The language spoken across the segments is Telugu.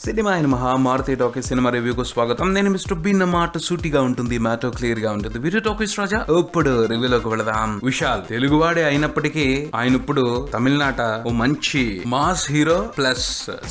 సినిమా అయిన మహామారుతి టాకీస్ సినిమా రివ్యూకు స్వాగతం. నేను మిస్టర్ బిన్న మాట సూటిగా ఉంటుంది, మ్యాటో క్లియర్ గా ఉంటుంది. వీడియో టాకీస్ రాజా ఇప్పుడు రివ్యూలోకి వెళదాం. విశాల్ తెలుగువాడే అయినప్పటికీ ఆయన ఇప్పుడు తమిళనాట ఓ మంచి మాస్ హీరో ప్లస్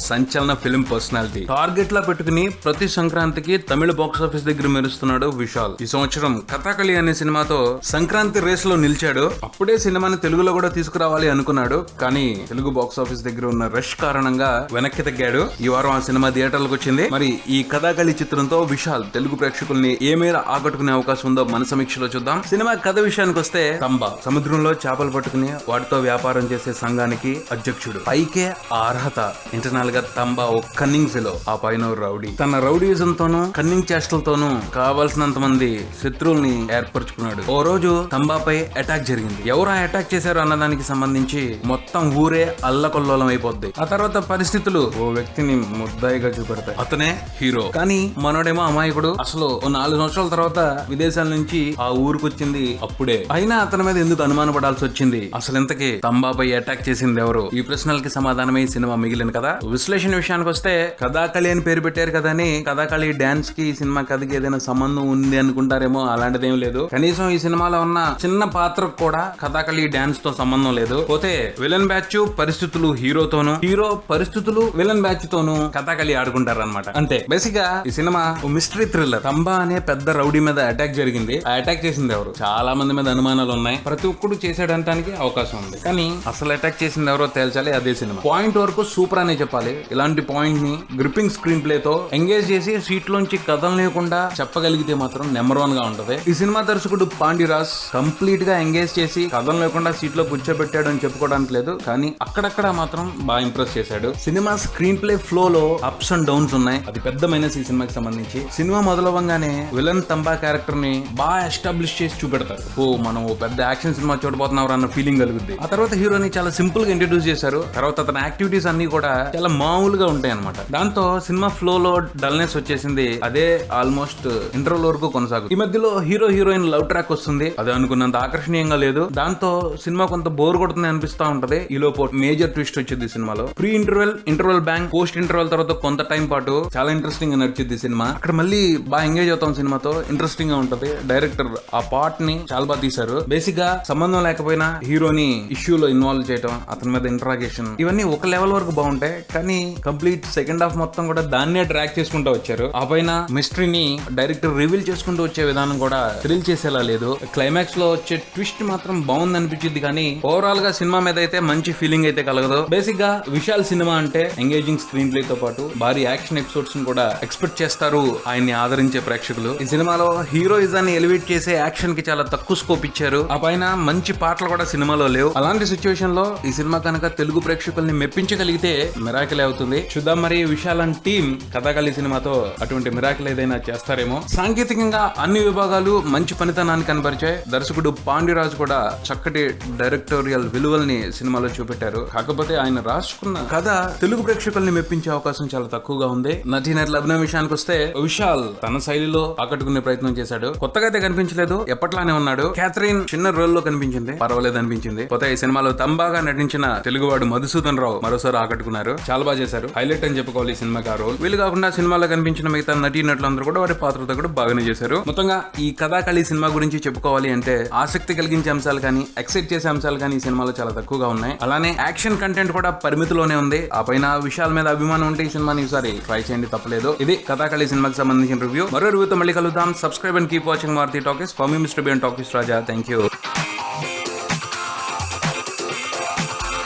సంచలన ఫిల్మ్ పర్సనాలిటీ. టార్గెట్ లా పెట్టుకుని ప్రతి సంక్రాంతికి తమిళ బాక్స్ ఆఫీస్ దగ్గర మెరుస్తున్నాడు విశాల్. ఈ సంవత్సరం కథాకళి అనే సినిమాతో సంక్రాంతి రేస్ లో నిలిచాడు. అప్పుడే సినిమాని తెలుగులో కూడా తీసుకురావాలి అనుకున్నాడు, కానీ తెలుగు బాక్స్ ఆఫీస్ దగ్గర ఉన్న రష్ కారణంగా వెనక్కి తగ్గాడు. ఈ వారం ఆ సినిమా థియేటర్లకు వచ్చింది. మరి ఈ కథాకళి చిత్రంతో విశాల్ తెలుగు ప్రేక్షకుల్ని ఏ మేర ఆకట్టుకునే అవకాశం ఉందో మన సమీక్షలో చూద్దాం. సినిమా కథ విషయానికి వస్తే, తంబా సముద్రంలో చేపలు పట్టుకుని వాటితో వ్యాపారం చేసే సంఘానికి అధ్యక్షుడు. పైకే ఆ అర్హత. ఇంటర్నల్ గా తంబా ఓ కన్నింగ్ ఫెలో, ఆ పైన రౌడీ. తన రౌడీజం తోనూ కన్నింగ్ చేష్టలతోనూ కావాల్సినంత మంది శత్రువుల్ని ఏర్పరచుకున్నాడు. ఓ రోజు తంబాపై అటాక్ జరిగింది. ఎవరు అటాక్ చేశారు అన్నదానికి సంబంధించి మొత్తం ఊరే అల్లకొల్లోలం అయిపోద్ది. ఆ తర్వాత పరిస్థితులు ఓ వ్యక్తిని ముద్దాయిగా చూపెడతాయి. అతనే హీరో. కానీ మనోడేమో అమాయకుడు. అసలు ఓ 4 సంవత్సరాల తర్వాత విదేశాల నుంచి ఆ ఊరికి వచ్చింది అప్పుడే. అయినా అతని మీద ఎందుకు అనుమానపడాల్సి వచ్చింది? అసలు ఇంతకీ తంబాపై అటాక్ చేసింది ఎవరు? ఈ ప్రశ్నలకి సమాధానమే సినిమా మిగిలిన కదా. విశ్లేషణ విషయానికి వస్తే, కథాకళి అని పేరు పెట్టారు కదా అని కథాకళి డాన్స్ కి ఈ సినిమా కథకి ఏదైనా సంబంధం ఉంది అనుకుంటారేమో. అలాంటిదేం లేదు. కనీసం ఈ సినిమాలో ఉన్న చిన్న పాత్రకు కూడా కథాకళి డాన్స్ తో సంబంధం లేదు. పోతే విలన్ బ్యాచ్ పరిస్థితులు హీరోతోనూ, హీరో పరిస్థితులు విలన్ బ్యాచ్ తోనూ కథాకళి ఆడుకుంటారు అనమాట. అంతే. బేసిక్ గా ఈ సినిమా మిస్టరీ థ్రిల్లర్. తంబా అనే పెద్ద రౌడీ మీద అటాక్ జరిగింది. ఆ అటాక్ చేసింది ఎవరు? చాలా మంది మీద అనుమానాలు ఉన్నాయి. ప్రతి ఒక్కడు చేసేయడానికి అవకాశం ఉంది, కానీ అసలు అటాక్ చేసింది ఎవరో తేల్చాలి. అదే సినిమా. పాయింట్ వరకు సూపర్ అనే చెప్పాలి. ఇలాంటి పాయింట్ ని గ్రిప్పింగ్ స్క్రీన్ ప్లే తో ఎంగేజ్ చేసి సీట్ లోంచి కదలలేకుండా చెప్పగలిగితే మాత్రం నెంబర్ 1 గా ఉంటది. ఈ సినిమా దర్శకుడు పాండిరాజ్ కంప్లీట్ గా ఎంగేజ్ చేసి కదలలేకుండా సీట్ లో కూర్చోబెట్టాడు అని చెప్పుకోవడానికి లేదు, కానీ అక్కడక్కడ మాత్రం బాగా ఇంప్రెస్ చేశాడు. సినిమా స్క్రీన్ ప్లే ఫ్లో లో అప్స్ అండ్ డౌన్స్ ఉన్నాయి. అది పెద్ద మైనస్ ఈ సినిమాకి సంబంధించి. సినిమా మొదలవగానే విలన్ తంబా క్యారెక్టర్ ని బాగా ఎస్టాబ్లిష్ చేసి చూపెడతారు. ఓ మనం ఓ పెద్ద యాక్షన్ సినిమా చూడబోతున్నారు అన్న ఫీలింగ్ కలుగుద్ది. ఆ తర్వాత హీరోని చాలా సింపుల్ గా ఇంట్రడ్యూస్ చేశారు. తర్వాత అతని యాక్టివిటీస్ అన్ని కూడా చాలా మామూలుగా ఉంటాయి అనమాట. దాంతో సినిమా ఫ్లో లో డల్నెస్ వచ్చేసింది. అదే ఆల్మోస్ట్ ఇంటర్వల్ వరకు కొనసాగుతుంది. ఈ మధ్యలో హీరో హీరోయిన్ లవ్ ట్రాక్ వస్తుంది. అది అనుకున్నంత ఆకర్షణీయంగా లేదు. దాంతో సినిమా కొంత బోర్ కొడుతుంది అనిపిస్తా ఉంటది. ఈలోపు మేజర్ ట్విస్ట్ వచ్చింది సినిమాలో. Pre interval, interval bank, post interval తర్వాత కొంత టైం పాటు చాలా ఇంట్రెస్టింగ్ గా నడిచింది సినిమా. అక్కడ మళ్ళీ బాగా ఎంగేజ్ అవుతాం సినిమాతో. ఇంట్రెస్టింగ్ గా ఉంటది. డైరెక్టర్ ఆ పార్ట్ ని చాలా బాగా తీశారు. బేసిక్ గా సంబంధం లేకపోయినా హీరోని ఇష్యూలో ఇన్వాల్వ్ చేయడం, అతని మీద ఇంటరాగేషన్, ఇవన్నీ ఒక లెవెల్ వరకు బాగుంటాయి. కానీ కంప్లీట్ సెకండ్ హాఫ్ మొత్తం కూడా దాన్నే ట్రాక్ చేసుకుంటూ వచ్చారు. ఆ పైన మిస్టరీని డైరెక్టర్ రివీల్ చేసుకుంటూ వచ్చే విధానం కూడా థ్రిల్ చేసేలా లేదు. క్లైమాక్స్ లో వచ్చే ట్విస్ట్ మాత్రం బాగుంది అనిపించింది, కానీ ఓవరాల్ గా సినిమా మీద అయితే మంచి ఫీలింగ్ అయితే కలగదు. బేసిక్ గా విశాల్ సినిమా అంటే ఎంగేజింగ్ స్క్రీన్ ప్లే తో పాటు భారీ యాక్షన్ ఎపిసోడ్స్ కూడా ఎక్స్పెక్ట్ చేస్తారు ఆయన్ని ఆదరించే ప్రేక్షకులు. ఈ సినిమాలో హీరోయిజాన్ని ఎలివేట్ చేసే యాక్షన్ కి చాలా తక్కువ స్కోప్ ఇచ్చారు. ఆ పైన మంచి పాటలు కూడా సినిమాలో లేవు. అలాంటి సిచ్యువేషన్ లో ఈ సినిమా కనుక తెలుగు ప్రేక్షకుల్ని మెప్పించగలిగితే మిరాకిల్ అవుతుంది. చూద్దాం మరి విశాల్ అండ్ టీమ్ కథాకళి సినిమాతో అటువంటి మిరాకిల్ ఏదైనా చేస్తారేమో. సాంకేతికంగా అన్ని విభాగాలు మంచి పనితనాన్ని కనబరిచాయి. దర్శకుడు పాండిరాజ్ కూడా చక్కటి డైరెక్టోరియల్ విలువల్ని సినిమాలో చూపెట్టారు. కాకపోతే ఆయన రాసుకున్న కథ తెలుగు ప్రేక్షకుల్ని మెప్పించే అవకాశం చాలా తక్కువగా ఉంది. నటీనటుల అభినయ విషయానికి వస్తే, విశాల్ తన శైలిలో ఆకట్టుకునే ప్రయత్నం చేశాడు. కొత్తగా అయితే కనిపించలేదు, ఎప్పట్లానే ఉన్నాడు. క్యాథరిన్ చిన్న రోల్ లో కనిపించింది, పర్వాలేదు అనిపించింది. కొత్త ఈ సినిమాలో తంబాగా నటించిన తెలుగువాడు మధుసూదన్ రావు మరోసారి ఆకట్టుకున్నారు. చాలా బాగా చేశారు. హైలైట్ అని చెప్పుకోవాలి ఈ సినిమాకి ఆ రోల్. వీళ్ళు కాకుండా సినిమాలో కనిపించిన మిగతా నటీనటులందరూ కూడా వారి పాత్రతో కూడా బాగానే చేశారు. మొత్తంగా ఈ కథాకళి సినిమా గురించి చెప్పుకోవాలి అంటే, ఆసక్తి కలిగించే అంశాలు కానీ ఎక్సైట్ చేసే అంశాలు కానీ ఈ సినిమాలో చాలా తక్కువగా ఉన్నాయి. అలానే యాక్షన్ కంటెంట్ కూడా పరిమితిలోనే ఉంది. ఆ పైన విశాల్ మీద అభిమానం ఉంటే ఈ సినిమాని ఈసారి ట్రై చేయండి, తప్పలేదు. ఇది కథాకళి సినిమాకి సంబంధించిన రివ్యూ. మరో రివ్యూతో మళ్ళీ కలుద్దాం. Subscribe and keep watching Maruthi talkies. For me mister BN talkies Raja. Thank you.